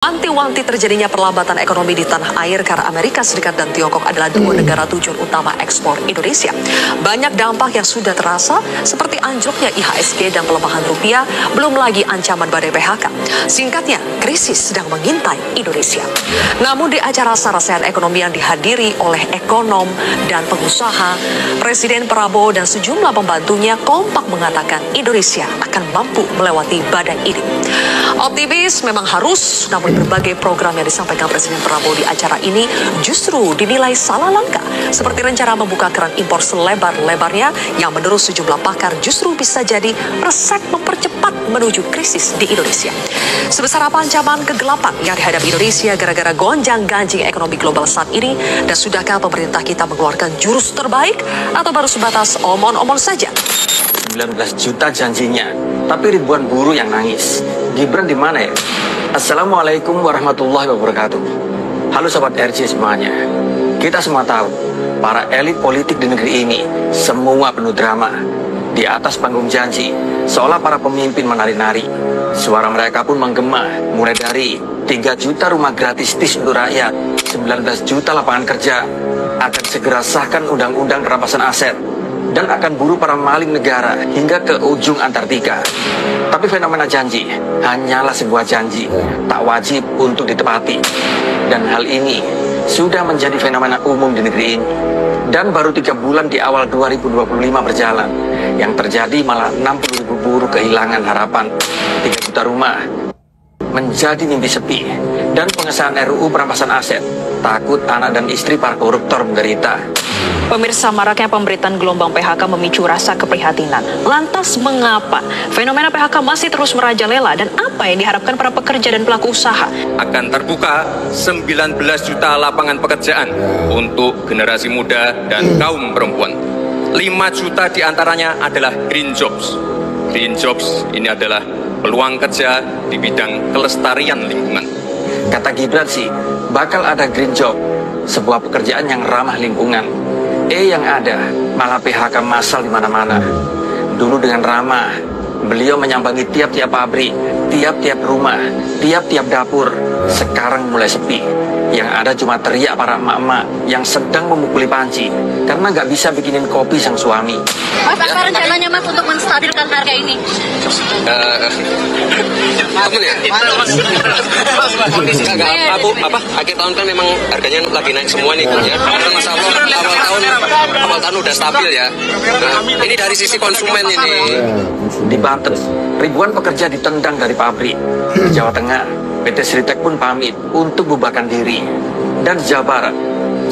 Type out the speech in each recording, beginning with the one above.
Wanti-wanti terjadinya perlambatan ekonomi di tanah air karena Amerika Serikat dan Tiongkok adalah dua negara tujuan utama ekspor Indonesia. Banyak dampak yang sudah terasa seperti anjloknya IHSG dan pelemahan rupiah, belum lagi ancaman badai PHK. Singkatnya, krisis sedang mengintai Indonesia. Namun di acara sarasehan ekonomi yang dihadiri oleh ekonom dan pengusaha, Presiden Prabowo dan sejumlah pembantunya kompak mengatakan Indonesia akan mampu melewati badai ini. Optimis memang harus, namun berbagai program yang disampaikan Presiden Prabowo di acara ini justru dinilai salah langkah, seperti rencana membuka keran impor selebar-lebarnya yang menurut sejumlah pakar justru bisa jadi resep mempercepat menuju krisis di Indonesia. Sebesar apa ancaman kegelapan yang dihadapi Indonesia gara-gara gonjang-ganjing ekonomi global saat ini, dan sudahkah pemerintah kita mengeluarkan jurus terbaik atau baru sebatas omong-omong saja? 19 juta janjinya, tapi ribuan buruh yang nangis. Gibran di mana ya? Assalamualaikum warahmatullahi wabarakatuh. Halo Sobat RJ semuanya. Kita semua tahu, para elit politik di negeri ini semua penuh drama. Di atas panggung janji, seolah para pemimpin menari-nari. Suara mereka pun menggema, mulai dari 3 juta rumah gratis untuk rakyat, 19 juta lapangan kerja, akan segera sahkan undang-undang perampasan aset, dan akan buru para maling negara hingga ke ujung Antartika. Tapi fenomena janji hanyalah sebuah janji, tak wajib untuk ditepati. Dan hal ini sudah menjadi fenomena umum di negeri ini. Dan baru 3 bulan di awal 2025 berjalan, yang terjadi malah 60.000 buruh kehilangan harapan, 3 juta rumah menjadi mimpi sepi, dan pengesahan RUU perampasan aset, takut anak dan istri para koruptor menderita. Pemirsa, maraknya pemberitaan gelombang PHK memicu rasa keprihatinan. Lantas mengapa fenomena PHK masih terus merajalela, dan apa yang diharapkan para pekerja dan pelaku usaha? Akan terbuka 19 juta lapangan pekerjaan untuk generasi muda dan kaum perempuan. 5 juta diantaranya adalah green jobs. Green jobs ini adalah peluang kerja di bidang kelestarian lingkungan. Kata Gibran sih, bakal ada green job, sebuah pekerjaan yang ramah lingkungan. Yang ada malah PHK massal di mana-mana. Dulu dengan ramah, beliau menyambangi tiap-tiap pabrik, tiap-tiap rumah, tiap-tiap dapur. Sekarang mulai sepi. Yang ada cuma teriak para emak-emak yang sedang memukuli panci karena nggak bisa bikinin kopi sang suami. Mas, apa rencananya Mas untuk menstabilkan harga ini? Akhir tahun kan memang harganya lagi naik semua nih ya. Masa awal tahun udah stabil ya. Nah, ini dari sisi konsumen ini. Di Banten, ribuan pekerja ditendang dari pabrik. Di Jawa Tengah, PT Sritek pun pamit untuk bubarkan diri. Dan di Jawa Barat,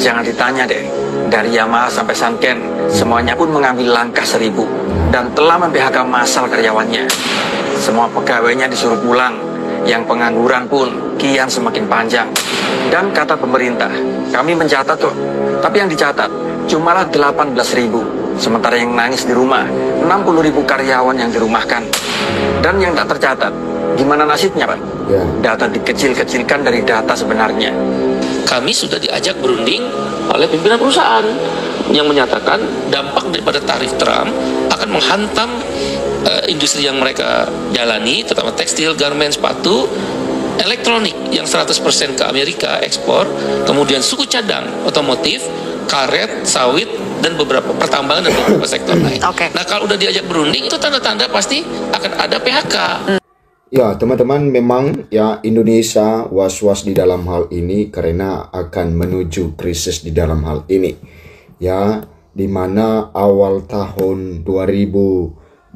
jangan ditanya deh, dari Yamaha sampai Sanken, semuanya pun mengambil langkah 1000 dan telah mem-PHK massal karyawannya. Semua pegawainya disuruh pulang, yang pengangguran pun kian semakin panjang. Dan kata pemerintah, kami mencatat kok, tapi yang dicatat cumalah 18.000. Sementara yang nangis di rumah, 60.000 karyawan yang dirumahkan. Dan yang tak tercatat, gimana nasibnya Pak? Data dikecil-kecilkan dari data sebenarnya. Kami sudah diajak berunding oleh pimpinan perusahaan yang menyatakan dampak daripada tarif Trump akan menghantam industri yang mereka jalani, terutama tekstil, garmen, sepatu, elektronik yang 100% ke Amerika ekspor, kemudian suku cadang otomotif, karet, sawit, dan beberapa pertambangan dan beberapa sektor lain. Nah, kalau udah diajak berunding, itu tanda-tanda pasti akan ada PHK. Ya, teman-teman, memang ya Indonesia was-was di dalam hal ini karena akan menuju krisis di dalam hal ini. Ya, di mana awal tahun 2025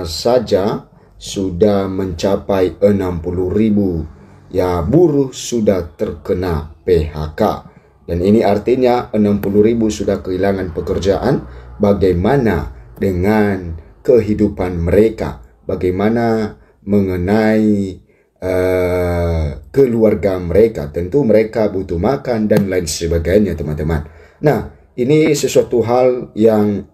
saja sudah mencapai 60.000 ya buruh sudah terkena PHK. Dan ini artinya 60.000 sudah kehilangan pekerjaan. Bagaimana dengan kehidupan mereka? Bagaimana mengenai keluarga mereka? Tentu mereka butuh makan dan lain sebagainya, teman-teman. Nah, ini sesuatu hal yang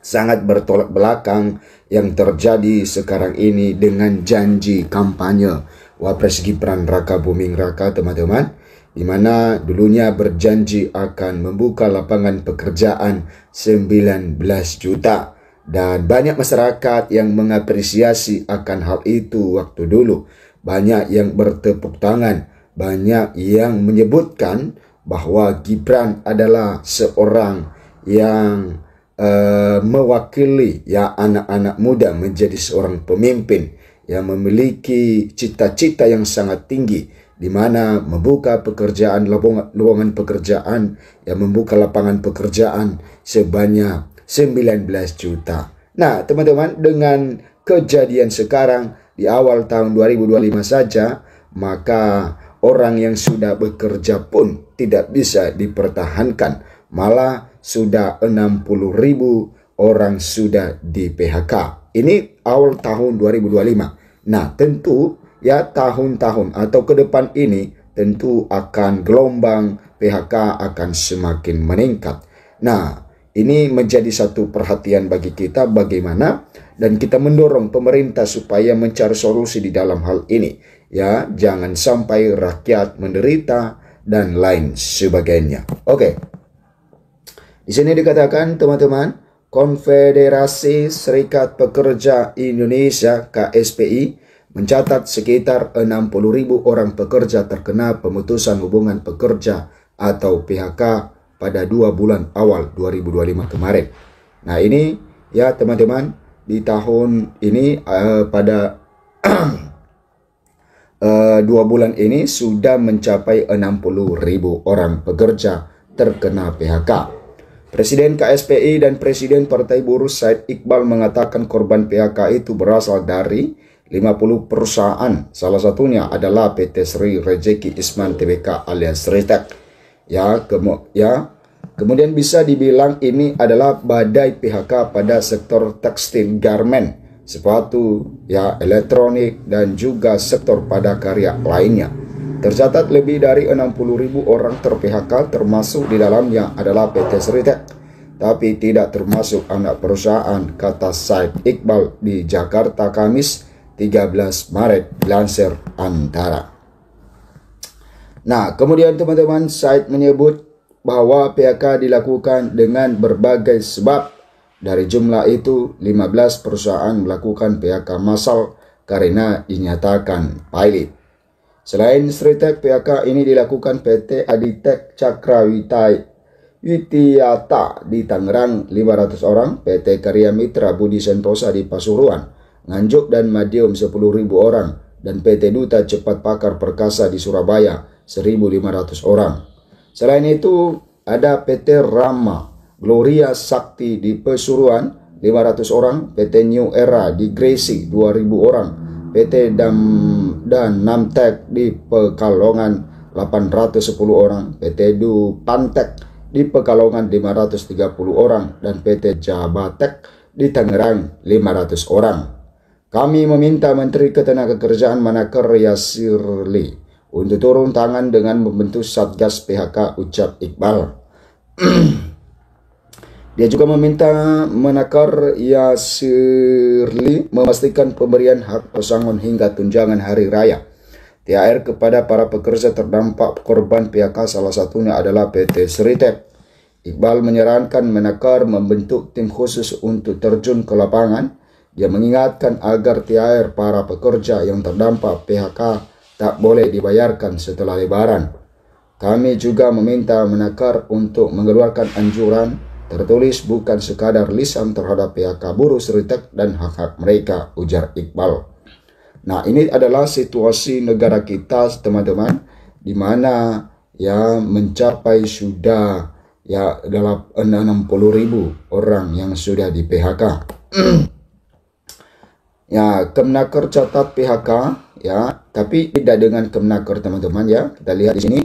sangat bertolak belakang yang terjadi sekarang ini dengan janji kampanye Wapres Gibran Raka Buming Raka, teman-teman, di mana dulunya berjanji akan membuka lapangan pekerjaan 19 juta. Dan banyak masyarakat yang mengapresiasi akan hal itu waktu dulu. banyak yang bertepuk tangan, banyak yang menyebutkan bahwa Gibran adalah seorang yang mewakili ya anak-anak muda menjadi seorang pemimpin yang memiliki cita-cita yang sangat tinggi, di mana membuka pekerjaan, lowongan pekerjaan, yang membuka lapangan pekerjaan sebanyak 19 juta. Nah, teman-teman, dengan kejadian sekarang di awal tahun 2025 saja, maka orang yang sudah bekerja pun tidak bisa dipertahankan. Malah sudah 60.000 orang sudah di PHK. Ini awal tahun 2025. Nah, tentu ya tahun-tahun atau ke depan ini tentu akan gelombang PHK akan semakin meningkat. Nah, ini menjadi satu perhatian bagi kita bagaimana, dan kita mendorong pemerintah supaya mencari solusi di dalam hal ini. Ya, jangan sampai rakyat menderita dan lain sebagainya. Oke. Di sini dikatakan, teman-teman, Konfederasi Serikat Pekerja Indonesia (KSPI) mencatat sekitar 60.000 orang pekerja terkena pemutusan hubungan pekerja atau PHK pada 2 bulan awal 2025 kemarin. Nah, ini ya teman-teman, di tahun ini pada 2 bulan ini sudah mencapai 60.000 orang pekerja terkena PHK. Presiden KSPI dan Presiden Partai Buruh Said Iqbal mengatakan korban PHK itu berasal dari 50 perusahaan. Salah satunya adalah PT Sri Rejeki Isman Tbk alias Sritek. Kemudian bisa dibilang ini adalah badai PHK pada sektor tekstil, garmen, sepatu, ya, elektronik, dan juga sektor padat karya lainnya. Tercatat lebih dari 60.000 orang ter-PHK, termasuk di dalamnya adalah PT Sritek, tapi tidak termasuk anak perusahaan, kata Said Iqbal di Jakarta Kamis 13 Maret, dilansir Antara. Nah, kemudian teman-teman, Said menyebut bahwa PHK dilakukan dengan berbagai sebab. Dari jumlah itu, 15 perusahaan melakukan PHK massal karena dinyatakan pilot. Selain Sritek, PHK ini dilakukan PT Aditek Cakra Widyata di Tangerang 500 orang, PT Karya Mitra Budi Sentosa di Pasuruan, Nganjuk dan Madiun 10.000 orang, dan PT Duta Cepat Pakar Perkasa di Surabaya 1.500 orang. Selain itu, ada PT Rama Gloria Sakti di Pasuruan 500 orang, PT New Era di Gresik 2.000 orang, PT dan Namtek di Pekalongan 810 orang, PT Dupantek di Pekalongan 530 orang, dan PT Jabatek di Tangerang 500 orang. Kami meminta Menteri Ketenagakerjaan Manaker Yasirli untuk turun tangan dengan membentuk Satgas PHK, ucap Iqbal. Dia juga meminta Menaker Yasirli memastikan pemberian hak pesangon hingga tunjangan hari raya THR kepada para pekerja terdampak korban PHK, salah satunya adalah PT Sritek. Iqbal menyarankan Menaker membentuk tim khusus untuk terjun ke lapangan. Dia mengingatkan agar THR para pekerja yang terdampak PHK tak boleh dibayarkan setelah Lebaran. Kami juga meminta Menaker untuk mengeluarkan anjuran tertulis bukan sekadar lisan terhadap PHK buruh Sritek dan hak-hak mereka, ujar Iqbal. Nah, ini adalah situasi negara kita, teman-teman, di mana ya mencapai sudah ya dalam 60.000 orang yang sudah di PHK. Ya, Kemnaker catat PHK ya, tapi tidak dengan Kemnaker, teman-teman ya. Kita lihat di sini.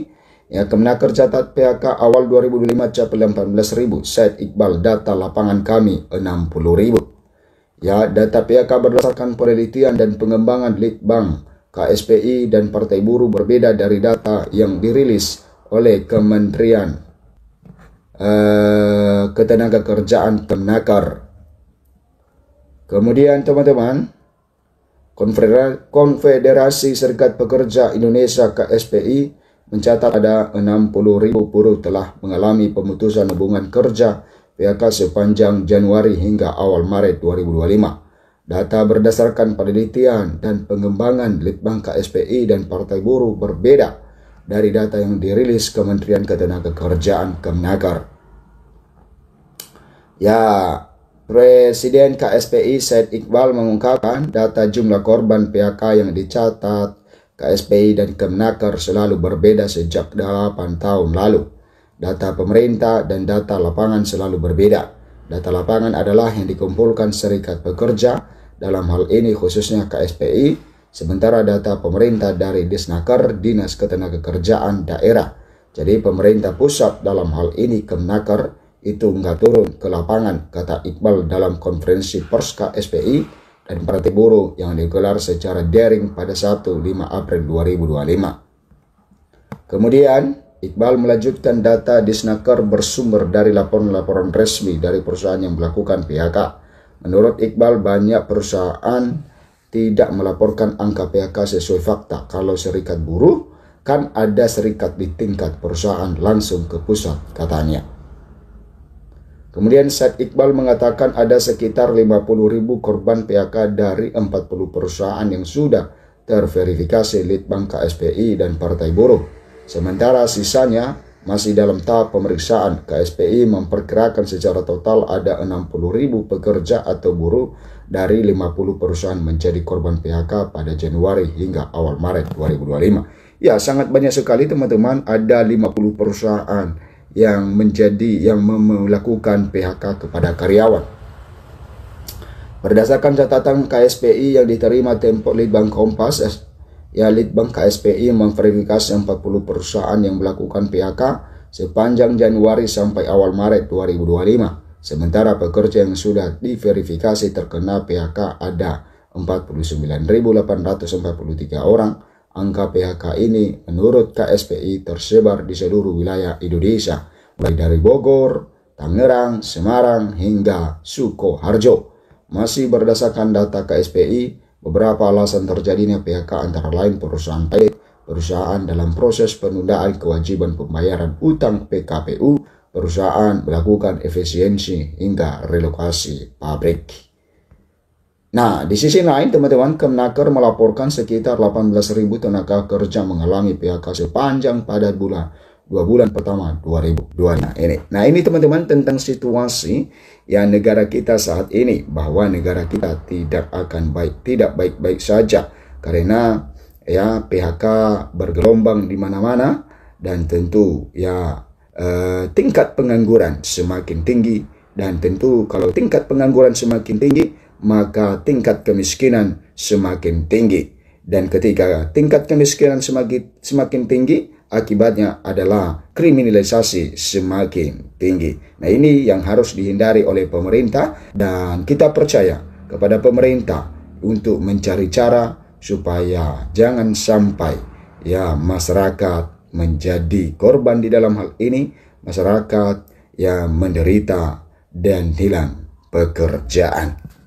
Ya, Kemnaker catat PHK awal 2025 capai 18.000. Said Iqbal, data lapangan kami 60.000. Ya, data PHK berdasarkan penelitian dan pengembangan Litbang, KSPI dan Partai Buruh berbeda dari data yang dirilis oleh Kementerian Ketenagakerjaan Kemnaker. Kemudian teman-teman, Konfederasi Serikat Pekerja Indonesia KSPI mencatat ada 60.000 buruh telah mengalami pemutusan hubungan kerja PHK sepanjang Januari hingga awal Maret 2025. Data berdasarkan penelitian dan pengembangan Litbang KSPI dan Partai Buruh berbeda dari data yang dirilis Kementerian Ketenagakerjaan Kemnaker. Ya, Presiden KSPI Said Iqbal mengungkapkan data jumlah korban PHK yang dicatat KSPI dan Kemnaker selalu berbeda sejak 8 tahun lalu. Data pemerintah dan data lapangan selalu berbeda. Data lapangan adalah yang dikumpulkan serikat pekerja, dalam hal ini khususnya KSPI, sementara data pemerintah dari Disnaker, Dinas Ketenagakerjaan Daerah. Jadi pemerintah pusat dalam hal ini Kemnaker itu nggak turun ke lapangan, kata Iqbal dalam konferensi pers KSPI dan Partai Buruh yang digelar secara daring pada Sabtu 5 April 2025. Kemudian Iqbal melanjutkan data Disnaker bersumber dari laporan-laporan resmi dari perusahaan yang melakukan PHK. Menurut Iqbal, banyak perusahaan tidak melaporkan angka PHK sesuai fakta. Kalau serikat buruh, kan ada serikat di tingkat perusahaan langsung ke pusat, katanya. Kemudian Said Iqbal mengatakan ada sekitar 50.000 korban PHK dari 40 perusahaan yang sudah terverifikasi Litbang KSPI dan Partai Buruh. Sementara sisanya masih dalam tahap pemeriksaan. KSPI memperkirakan secara total ada 60.000 pekerja atau buruh dari 50 perusahaan menjadi korban PHK pada Januari hingga awal Maret 2025. Ya, sangat banyak sekali teman-teman, ada 50 perusahaan yang melakukan PHK kepada karyawan. Berdasarkan catatan KSPI yang diterima Tempo Litbang Kompas, Litbang KSPI memverifikasi 40 perusahaan yang melakukan PHK sepanjang Januari sampai awal Maret 2025. Sementara pekerja yang sudah diverifikasi terkena PHK ada 49.843 orang. Angka PHK ini menurut KSPI tersebar di seluruh wilayah Indonesia, mulai dari Bogor, Tangerang, Semarang, hingga Sukoharjo. Masih berdasarkan data KSPI, beberapa alasan terjadinya PHK antara lain perusahaan dalam proses penundaan kewajiban pembayaran utang PKPU, perusahaan melakukan efisiensi hingga relokasi pabrik. Nah, di sisi lain teman-teman, Kemnaker melaporkan sekitar 18.000 tenaga kerja mengalami PHK sepanjang pada 2 bulan pertama 2025 ini. Nah, ini teman-teman tentang situasi yang negara kita saat ini, bahwa negara kita tidak baik-baik saja karena ya PHK bergelombang di mana-mana, dan tentu ya tingkat pengangguran semakin tinggi, dan tentu kalau tingkat pengangguran semakin tinggi maka tingkat kemiskinan semakin tinggi, dan ketika tingkat kemiskinan semakin tinggi, akibatnya adalah kriminalisasi semakin tinggi. Nah, ini yang harus dihindari oleh pemerintah, dan kita percaya kepada pemerintah untuk mencari cara supaya jangan sampai ya masyarakat menjadi korban di dalam hal ini, masyarakat yang menderita dan hilang pekerjaan.